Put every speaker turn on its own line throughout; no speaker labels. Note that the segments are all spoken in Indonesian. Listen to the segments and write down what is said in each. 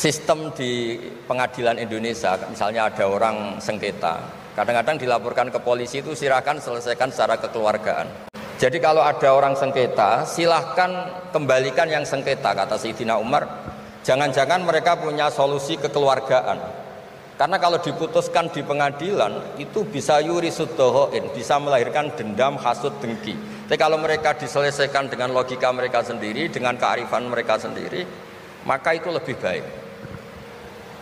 sistem di pengadilan Indonesia, misalnya ada orang sengketa, kadang-kadang dilaporkan ke polisi itu silakan selesaikan secara kekeluargaan. Jadi kalau ada orang sengketa, silahkan kembalikan yang sengketa, kata Sayyidina Umar. Jangan-jangan mereka punya solusi kekeluargaan. Karena kalau diputuskan di pengadilan, itu bisa yurisuddohoin, bisa melahirkan dendam, hasud, dengki. Tapi kalau mereka diselesaikan dengan logika mereka sendiri, dengan kearifan mereka sendiri, maka itu lebih baik.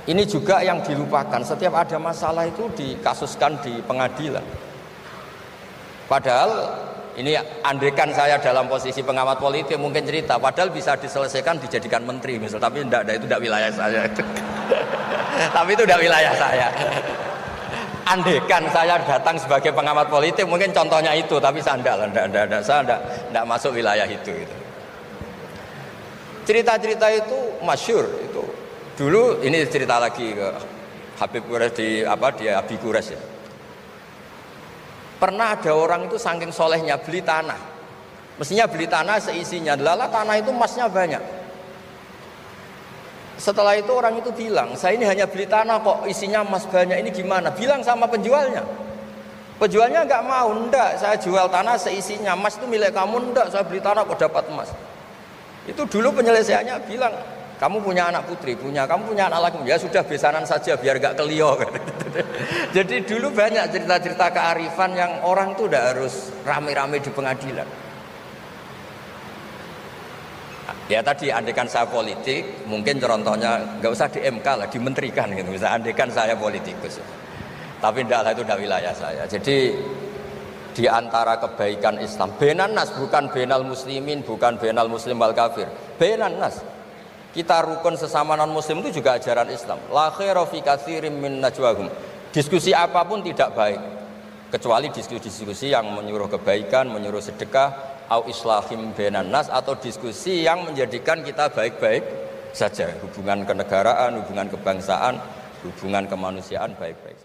Ini juga yang dilupakan, setiap ada masalah itu dikasuskan di pengadilan. Padahal ini andaikan saya dalam posisi pengamat politik mungkin cerita, padahal bisa diselesaikan dijadikan menteri misal, tapi itu tidak wilayah saya. Tapi itu tidak wilayah saya. Andaikan saya datang sebagai pengamat politik mungkin contohnya itu, tapi saya tidak masuk wilayah itu. Cerita-cerita itu masyhur itu. Dulu ini cerita lagi ke Habib Quraisy di Abi Quraisy ya. Pernah ada orang itu saking solehnya beli tanah. Mestinya beli tanah seisinya. Lala tanah itu emasnya banyak. Setelah itu orang itu bilang, saya ini hanya beli tanah kok isinya emas banyak, ini gimana? Bilang sama penjualnya. Penjualnya nggak mau, enggak, saya jual tanah seisinya, emas itu milik kamu, enggak, saya beli tanah kok dapat emas. Itu dulu penyelesaiannya bilang, kamu punya anak putri, kamu punya anak laki, ya sudah besanan saja biar gak kelio. Jadi dulu banyak cerita-cerita kearifan yang orang tuh udah harus rame-rame di pengadilan. Ya tadi andaikan saya politik, mungkin contohnya nggak usah di MK lah, dimenterikan gitu. Bisa andaikan saya politikus. Tapi enggak, itu udah wilayah saya. Jadi di antara kebaikan Islam, benan nas, bukan benal muslimin, bukan benal muslim wal kafir, benan nas. Kita rukun sesama non muslim itu juga ajaran Islam. La khaira fi katsirin min najwahum. Diskusi apapun tidak baik kecuali diskusi-diskusi yang menyuruh kebaikan, menyuruh sedekah, au islahim bainan nas, atau diskusi yang menjadikan kita baik-baik saja. Hubungan kenegaraan, hubungan kebangsaan, hubungan kemanusiaan baik-baik.